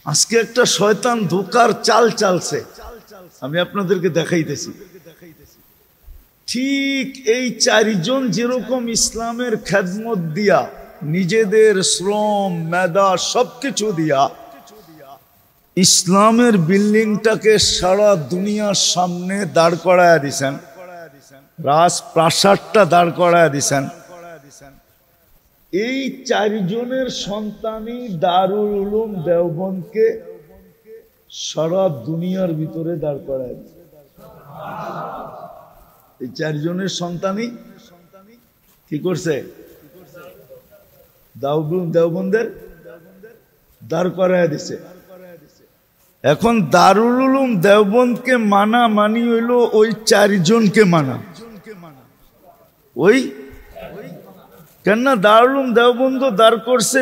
আজকে একটা শয়তান ধোঁকার চাল চালছে, আমি আপনাদেরকে দেখাইতেছি। ঠিক এই চারজন যেরকম ইসলামের খেদমত দিয়া, নিজেদের শ্রম মেধা সবকিছু দিয়া ইসলামের বিল্ডিংটাকে সারা দুনিয়ার সামনে দাঁড় করায়া দিছেন, রাজপ্রাসাদটা দাঁড় করায়া দিছেন। এই চারজনের সন্তানই দারুল উলুম দেওবন্দকে সারা দুনিয়ার ভিতরে দাঁড় করায় দিছে। এই চারজনের সন্তানই কি করছে? দেওবন্দের দাঁড় করায় দিছে। এখন দারুল উলুম দেওবন্দকে মানা মানি হইল ওই চারজনকে মানা। ওই কেননা দারুল উলুম দেওবন্দ দাঁড় করছে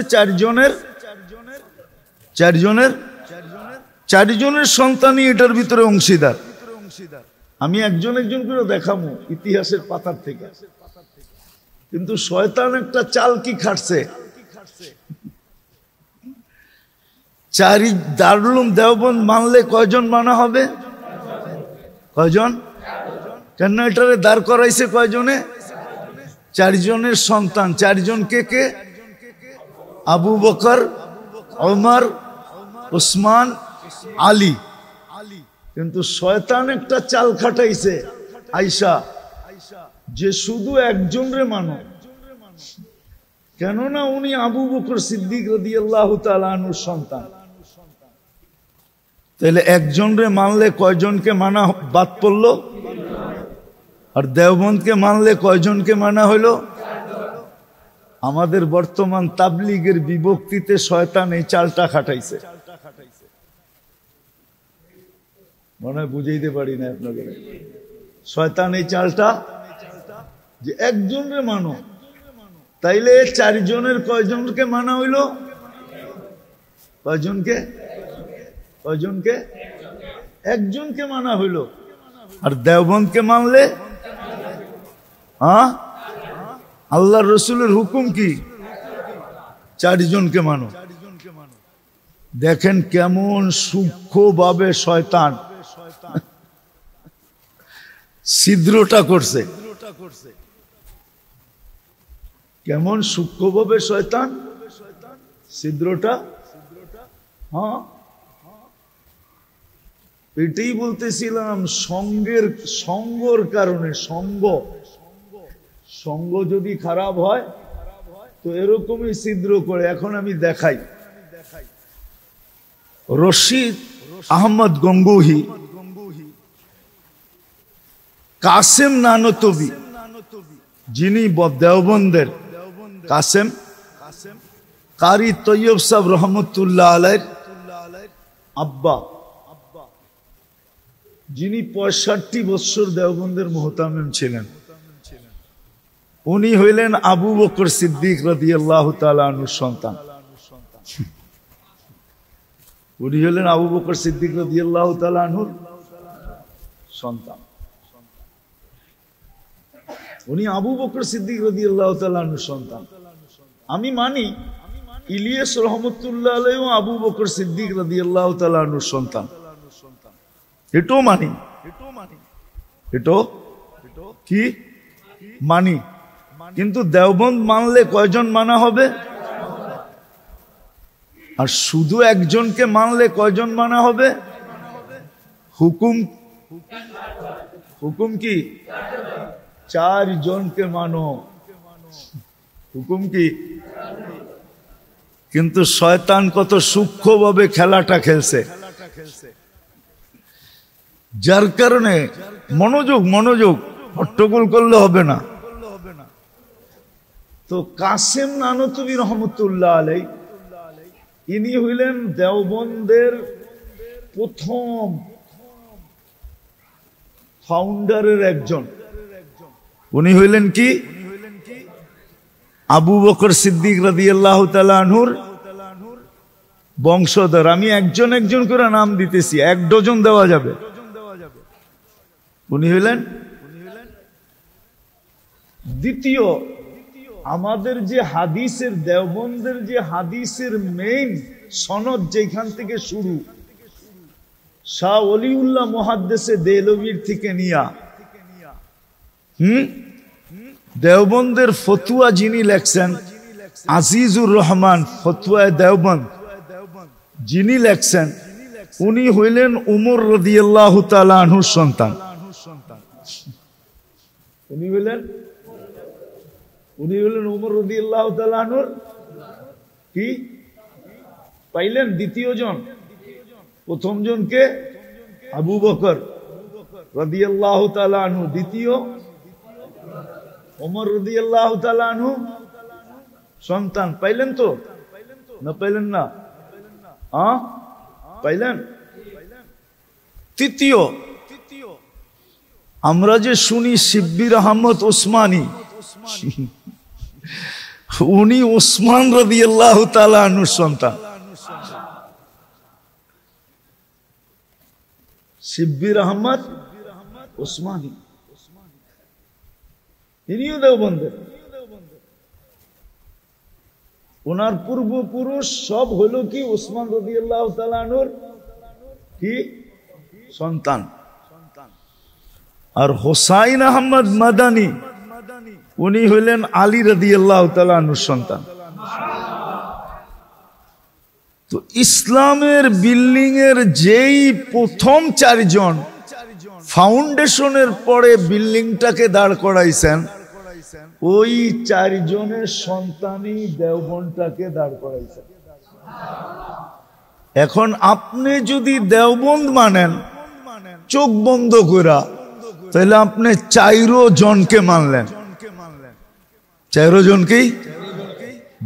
চারজনের সন্তানই এটার ভিতরে অংশীদার। আমি একজন একজন করে দেখাবো ইতিহাসের পাতার থেকে। কিন্তু শয়তান একটা চাল কি খাটছে, দারুল উলুম দেওবন্দ মানলে কয়জন মানা হবে? কয়জন? কেন এটারে দাঁড় করাইছে কয়জনে? চারজনের সন্তান। চারজন কে কে? আবু বকর, ওমর, উসমান, আলী। কিন্তু শয়তান একটা চাল খাটাইছে আয়েশা, যে শুধু একজনরে মানো, কেননা উনি আবু বকর সিদ্দিক রাদিয়াল্লাহু তাআলা আনহুর সন্তান। তাহলে একজনরে মানলে কয়জনকে মানা বাদ পড়লো? আর দেওবন্দকে মানলে কয়জনকে মানা হইলো? আমাদের বর্তমান তাবলীগের বিভক্তিতে শয়তান এই চালটা খাটাইছে। মনে হয় বুঝাইতে পারি না আপনাদের। শয়তান এই চালটা, যে একজনরে মানো, তাইলে চারজনের কয়জনকে মানা হইল? কয়জনকে? একজনকে মানা হইল। আর দেওবন্দকে মানলে আল্লাহর রসুলের হুকুম কি? চারজনকে মানো। দেখেন কেমন সূক্ষ্মভাবে শয়তান ছিদ্রটা করছে, কেমন সূক্ষ্মভাবে শয়তান ছিদ্রটা। এটাই বলতেছিলাম, সঙ্গর কারণে। সঙ্গ যদি খারাপ হয় তো এরকমই ছিদ্র করে। এখন আমি দেখাই, রশিদ আহমদ গঙ্গুহি, কাসেম নানতবি, যিনি দেওবন্দের কাসেম, কারি তৈয়ব সাহেব রহমতুল্লাহ আলাইহির আব্বা, যিনি 65 বছর দেওবন্দের মুহতামিম ছিলেন, উনি হইলেন আবু বকর সিদ্দিক রাদিয়াল্লাহু তাআলা আনহুর সন্তান। উনি হলেন আবু বকর সিদ্দিক রাদিয়াল্লাহু তাআলা আনহুর সন্তান। উনি আবু বকর সিদ্দিক রাদিয়াল্লাহু তাআলা আনহুর সন্তান। আমি মানি ইলিয়াস রহমতুল্লাহ আলাইহি আবু বকর সিদ্দিক রাদিয়াল্লাহু তাআলা আনহুর সন্তান, এটাও মানি। এটাও কি মানি। কিন্তু দেওবন্দ মানলে কয়জন মানা হবে? আর শুধু একজনকে মানলে কয়জন মানা হবে? হুকুম কি? চারজনকে মানো। হুকুম কি? কিন্তু শয়তান কত সূক্ষ্মভাবে খেলাটা খেলছে, যার কারণে মনোযোগ হট্টগোল করলে হবে না। তো কাসেম নানতবি রহমতুল্লাহ আলাইহি, ইনি হইলেন দেওবন্দের প্রথম ফাউন্ডারের একজন। উনি হইলেন কি? আবু বকর সিদ্দিক রাদিয়াল্লাহু তাআলা আনহুর বংশধর। আমি একজন একজন করে নাম দিতেছি, 1 ডজন দেওয়া যাবে। উনি হইলেন দ্বিতীয়। আমাদের যে হাদিসের, দেওবন্দের যে হাদিসের মেইন সনদ যেখান থেকে শুরু, শাহ ওলিউল্লাহ মুহাদ্দিসে দেহলভির থেকে নিয়া দেওবন্দের ফতুয়া যিনি লেখছেন আজিজুর রহমান ফতুয়ায়ে দেওবন্দ যিনি লেখছেন, উনি হইলেন উমর রাদিয়াল্লাহু তাআলা আনহুর সন্তান। উনি হইলেন উমর রাদিয়াল্লাহু তাআলা আনহুর কি পাইলেন দ্বিতীয় জন। প্রথম জনকে আবু বকর রাদিয়াল্লাহু তাআলা আনহু, দ্বিতীয় ওমর রাদিয়াল্লাহু তাআলা আনহু সন্তান। পাইলেন তো না? পাইলেন না? পাইলেন? তৃতীয় আমরা যে শুনি শিব্বির আহমদ ওসমানী, উনি ওসমান রাদিয়াল্লাহু তাআলা আনহুর সন্তান। শিব্বির আহমদ ওসমানী ইনিও দেওবন্দের। ওনার পূর্বপুরুষ সব হলো কি ওসমান রাদিয়াল্লাহু তাআলা আনহুর কি সন্তান। আর হোসাইন আহমদ মাদানী উনি হইলেন আলী রাদিয়াল্লাহু তাআলা আনহুর সন্তান। তো ইসলামের বিল্ডিং এর যেই প্রথম চারজন ফাউন্ডেশনের পরে বিল্ডিংটাকে দাঁড় করাইছেন, ওই চারজনের সন্তানই দেওবন্দটাকে দাঁড় করাইছেন। এখন আপনি যদি দেওবন্দ মানেন চোখ বন্ধ করা, তাহলে আপনি 4 জনকে মানলেন। 4 জনকেই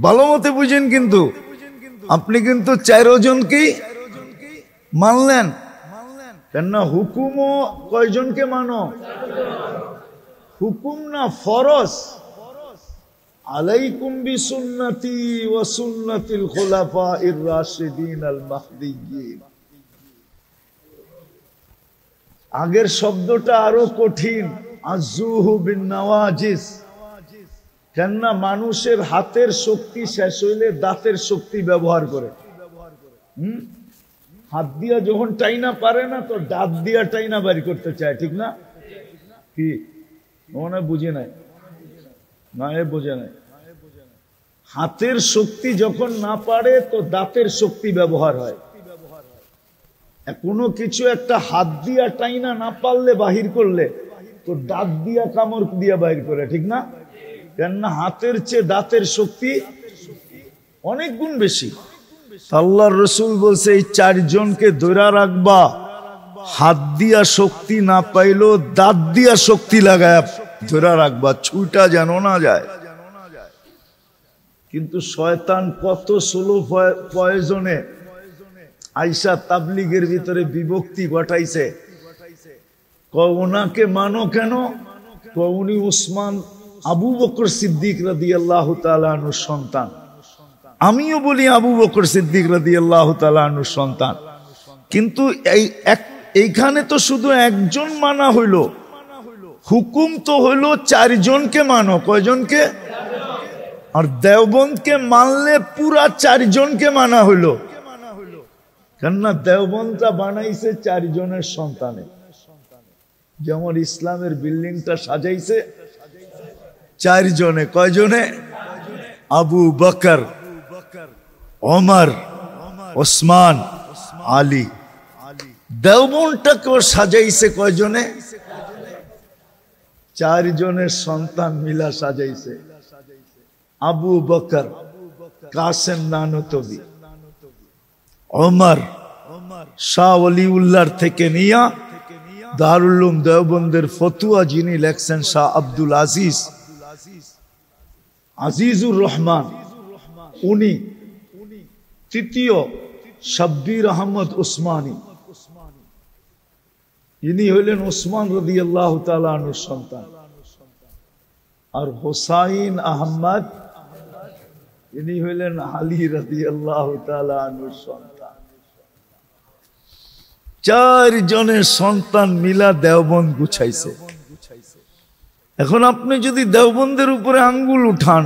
ভালো মতে বুঝেন, কিন্তু আপনি কিন্তু 4 জনকেই মানলেন। কেননা হুকুমও কয়জনকে মানো? হুকুম না, ফরজ। আলাইকুম বিসুন্নতি ওয়া সুন্নাতিল খুলাফাইর রাশিদিন আল মাহদিয়্যিন। আগের শব্দটা আরো কঠিন, আযুহু বিন নওয়াজিস। কেননা মানুষের হাতের শক্তি শেষ হইলে দাঁতের শক্তি ব্যবহার করে। হাত দিয়া যখন টাইনা পারে না, তো দাঁত দিয়া টাইনা বাড়ি করতে চায়, ঠিক না? কি মনে বুঝে নাই? না, এ বোঝে নাই। হাতের শক্তি যখন না পারে, তো দাঁতের শক্তি ব্যবহার হয়। কোনো কিছু একটা হাত দিয়া টাইনা না পারলে বাহির করলে, তো দাঁত দিয়া কামড় দিয়া বাহির করে, ঠিক না? কেননা হাতের চেয়ে দাঁতের শক্তি অনেক গুণ বেশি। আল্লাহর রাসূল বলছে এই 4 জনকে ধরে রাখবা, হাত দিয়া শক্তি না পাইলো দাঁত দিয়া শক্তি লাগায় ধরে রাখবা, ছুটা যেন না যায়। কিন্তু শয়তান কত স্লো প্রয়োজনে আইসা তাবলীগের ভিতরে বিভক্তি ঘটাইছে। ওনাকে মানো কেন? উনি উসমান আবু বকর সিদ্দিক রাদিয়াল্লাহু তাআলা আনহুর সন্তান। আমিও বলি আবু বকর সিদ্দিক রাদিয়াল্লাহু তাআলা আনহুর সন্তান। কিন্তু এইখানে তো শুধু একজন মানা হইল, হুকুম তো হইল 4 জনকে মানো। কয়জনকে? আর দেওবন্দকে মানলে পুরা 4 জনকে মানা হইল। কেননা দেওবন্দটা বানাইছে 4 জনের সন্তানে। যেমন ইসলামের বিল্ডিংটা সাজাইছে 4 জনে। কয়জনে? আবু বকর, ওমর, ওসমান, আলী। দেওবন্দটাকেও সাজাইছে কয়জনে? 4 জনের সন্তান মিলা সাজাইছে। আবু বকর, কাসেম নানতবি, ওমর, শাহ ওলিউল্লাহর থেকে নিয়া দারুল উলুম দেওবন্দের ফতুয়া যিনি লেখছেন শাহ আব্দুল আজিজ, আজিজুর রহমান, উনি। তৃতীয় শাব্বির আহমদ ওসমানী, ইনি হইলেন ওসমান রাদিয়াল্লাহু তাআলা আনহুর সন্তান। আর হোসাইন আহমদ, ইনি হইলেন আলী রাদিয়াল্লাহু তাআলা আনহুর সন্তান। 4 জনের সন্তান মিলা দেওবন্দ গুছাইছে। এখন আপনি যদি দেওবন্দের উপরে আঙ্গুল উঠান,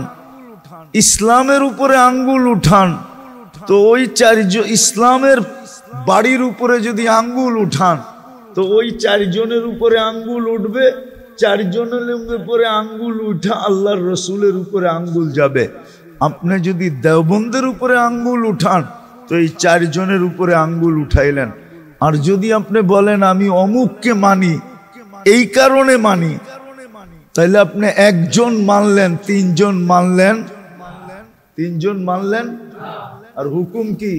ইসলামের উপরে আঙ্গুল উঠান, তো ওই চারজন ইসলামের বাড়ির উপরে যদি আঙ্গুল উঠান তো ওই চারজনের উপরে আঙ্গুল উঠবে, চারজনের উপরে আঙ্গুল উঠা আল্লাহর রসুলের উপরে আঙ্গুল যাবে। আপনি যদি দেওবন্দের উপরে আঙ্গুল উঠান তো এই চারজনের উপরে আঙ্গুল উঠাইলেন। আর যদি আপনি বলেন আমি অমুককে মানি, এই কারণে মানি, তাহলে আপনি একজন মানলেন, তিনজন মানলেন, আর হুকুম কি?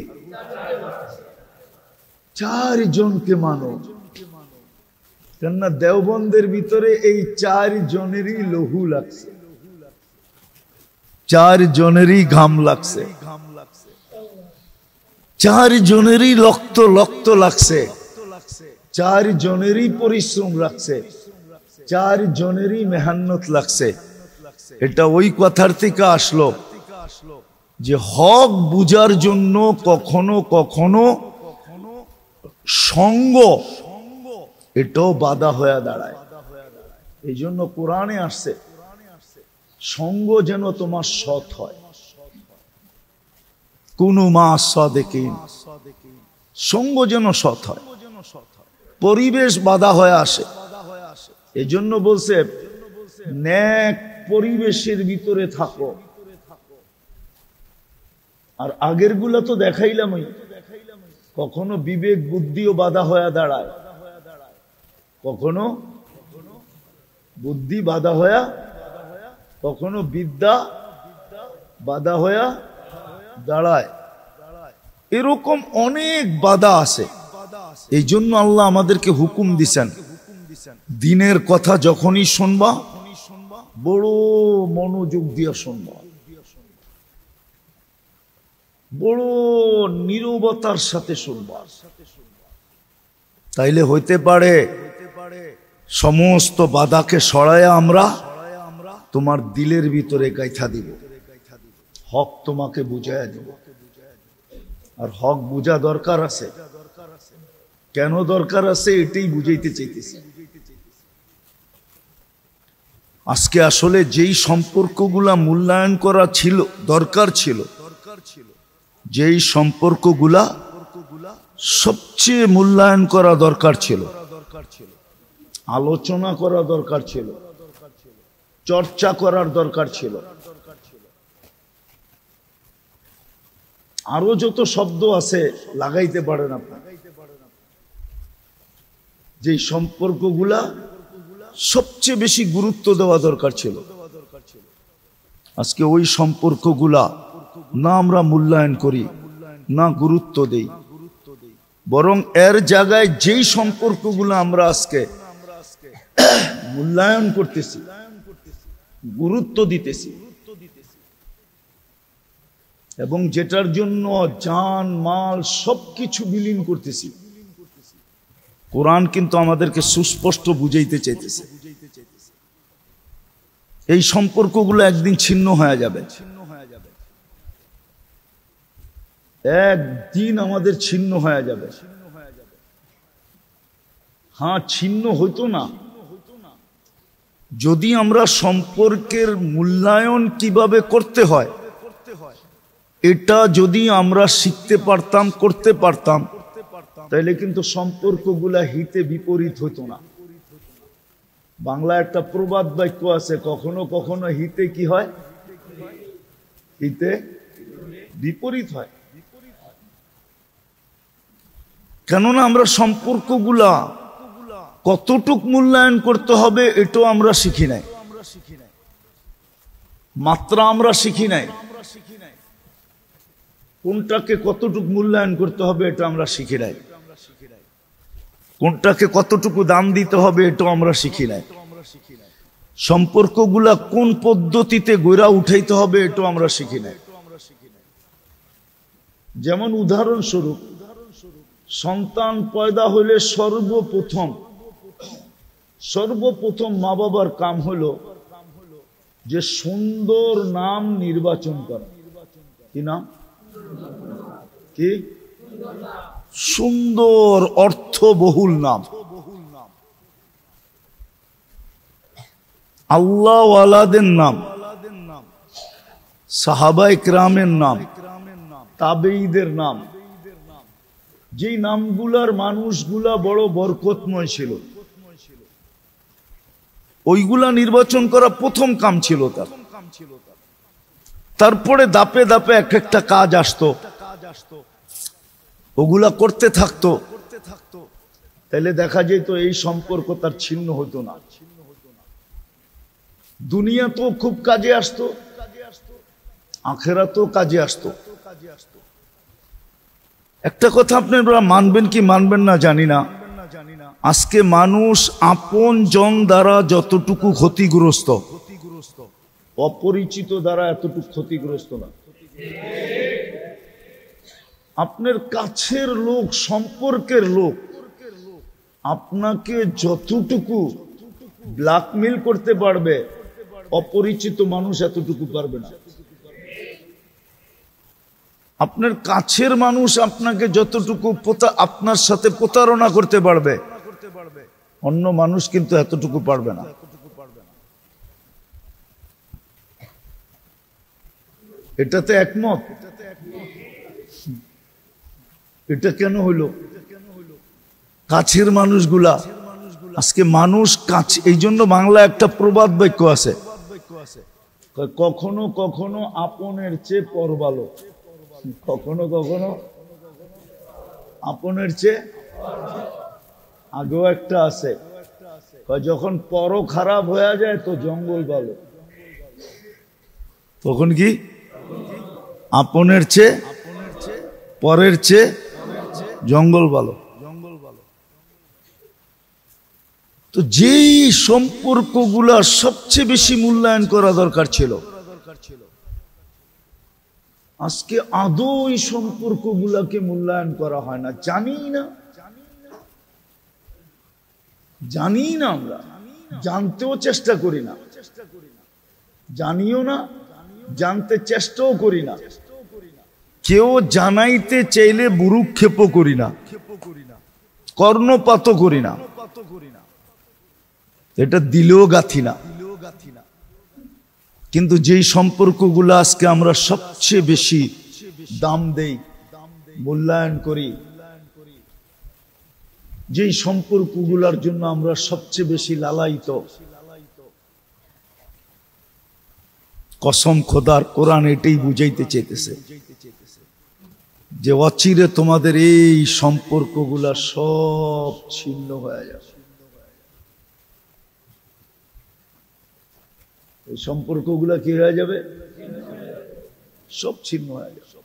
চারজনকে মানো। কেননা দেওবন্দের ভিতরে এই চারজনেরই লহু লাগছে, চারজনেরই ঘাম লাগছে, চারজনেরই রক্ত লাগছে, চারজনেরই পরিশ্রম লাগছে, চারজনেরই মেহনত লাগছে। এটা ওই কথার থেকে আসলো যে হক বুঝার জন্য কখনো কখনো সঙ্গ এটাও বাধা হয়ে দাঁড়ায়। এই জন্য কোরআনে আসছে সঙ্গ যেন তোমার সৎ হয়, কুনু মা সাদিকিন, সঙ্গ যেন সৎ হয়, পরিবেশ বাধা হয়ে আসে। এই জন্য বলছে নেক পরিবেশের ভিতরে থাকো। আর আগের গুলা তো দেখাইলাম, কখনো বিবেক বুদ্ধিও বাধা হয়ে দাঁড়ায়, কখনো বুদ্ধি বাধা হয়ে, কখনো বিদ্যা বাধা হয়ে দাঁড়ায়। এরকম অনেক বাধা আছে। এই জন্য আল্লাহ আমাদেরকে হুকুম দিছেন দিনের কথা যখনই শুনবা বড় মনোযোগ দিয়ে শুনবা, বড় নীরবতার সাথে শুনবা। তাইলে হইতে পারে সমস্ত বাধাকে সরায়া আমরা তোমার দিলের ভিতরে গাইথা দিব, হক তোমাকে বুঝাইয়া দিব। আর হক বুঝা দরকার আছে। কেন দরকার আছে এটাই বুঝাইতে চাইতেছি। আজকে আসলে যেই সম্পর্কগুলা মূল্যায়ন করা ছিল, দরকার ছিল, যেই সম্পর্কগুলা সবচেয়ে মূল্যায়ন করা দরকার ছিল, আলোচনা করা দরকার ছিল, চর্চা করার দরকার ছিল, আরো যত শব্দ আছে লাগাইতে পারেন আপনার, যেই সম্পর্কগুলা সবচেয়ে বেশি গুরুত্ব দেওয়া দরকার ছিল, আজকে ওই সম্পর্কগুলা না আমরা মূল্যায়ন করি, না গুরুত্ব দেই, বরং এর জায়গায় যেই সম্পর্কগুলো আমরা আজকে মূল্যায়ন করতেছি, গুরুত্ব দিতেছি, এবং যেটার জন্য জান মাল সবকিছু বিলীন করতেছি, কোরআন কিন্তু আমাদেরকে সুস্পষ্ট বুঝাইতে চাইতেছে এই সম্পর্কগুলো একদিন ছিন্ন হয়ে যাবে, একদিন আমাদের ছিন্ন হয়ে যাবে। হ্যাঁ, ছিন্ন হইতো না যদি আমরা সম্পর্কের মূল্যায়ন কিভাবে করতে হয় এটা যদি আমরা শিখতে পারতাম, করতে পারতাম, তাইলে কিন্তু সম্পর্কগুলা হিতে বিপরীত হতো না। বাংলা একটা প্রবাদ বাক্য আছে, কখনো কখনো হিতে কি হয়, হিতে বিপরীত হয়। কেননা আমরা সম্পর্কগুলা কতটুক মূল্যায়ন করতে হবে এটাও আমরা শিখি নাই, মাত্রা আমরা শিখি নাই, কোনটাকে কতটুক মূল্যায়ন করতে হবে এটা আমরা শিখি নাই, কোনটাকে কতটুকু দাম দিতে হবে এটাও আমরা শিখি নাই, সম্পর্কগুলা কোন পদ্ধতিতে গড়া উঠাইতে হবে এটাও আমরা শিখি নাই। যেমন উদাহরণস্বরূপ, সন্তান পয়দা হইলে সর্বপ্রথম মা বাবার কাম হলো যে সুন্দর নাম নির্বাচন করা। কি নাম? কি সুন্দর অর্থবহুল নাম, আল্লাহওয়ালাদের নাম, সাহাবায়ে কেরামের নাম, তাবেঈদের নাম, যেই নামগুলার মানুষগুলা বড় বরকতময় ছিল, ওইগুলা নির্বাচন করা প্রথম কাম ছিল তার। তারপরে দাপে দাপে এক একটা কাজ আসতো, ওগুলা করতে থাকতো, তাহলে দেখা যেত এই সম্পর্ক তার ছিন্ন হতো না। দুনিয়া তো খুব কাজে আসতো, আখেরাতেও কাজে আসতো। একটা কথা আপনারা মানবেন কি মানবেন না জানি না, আজকে মানুষ আপন জন দ্বারা যতটুকু ক্ষতিগ্রস্ত, অপরিচিত দ্বারা এতটুকু ক্ষতিগ্রস্ত না। আপনার কাছের লোক, সম্পর্কের লোক আপনাকে যতটুকু ব্ল্যাকমেল করতে পারবে, অপরিচিত মানুষ এতটুকু পারবে না। আপনার কাছের মানুষ আপনাকে যতটুকু আপনার সাথে প্রতারণা করতে পারবে, অন্য মানুষ কিন্তু এতটুকু পারবে না। এটাতে একমত? এটা কেন হইল? কাছের মানুষগুলা আজকে মানুষ কাছে, এই জন্য বাংলা একটা প্রবাদ বাক্য আছে, কখনো কখনো আপনের চেয়ে পর ভালো, কখনো কখনো আপনের চেয়ে। আগেও একটা আছে, যখন পর খারাপ হয়ে যায় তো জঙ্গল ভালো। তখন কি আপনের চেয়ে পরের চেয়ে জঙ্গল ভালো। তো যেই সম্পর্কগুলা সবচেয়ে বেশি মূল্যায়ন করা দরকার ছিল, আজকে আদৌ এই সম্পর্কগুলাকে মূল্যায়ন করা হয় না। জানি না, আমরা জানতেও চেষ্টা করি না, জানিও না, জানতে চেষ্টাও করি না। কেউ জানাইতে চাইলে ভ্রুক্ষেপও করি না, কর্ণপাতও করি না, এটা দিলেও গাথি না। কিন্তু যেই সম্পর্কগুলো আজকে আমরা সবচেয়ে বেশি দাম দেই, মূল্যায়ন করি, যেই সম্পর্কগুলোর জন্য আমরা সবচেয়ে বেশি লালায়িত, কসম খোদার কোরআন এটাই বুঝাইতে চাইতেছে যে অচিরে তোমাদের এই সম্পর্কগুলা সব ছিন্ন হয়ে যাবে। এই সম্পর্কগুলা কি হয়ে যাবে? সব ছিন্ন হয়ে যাবে।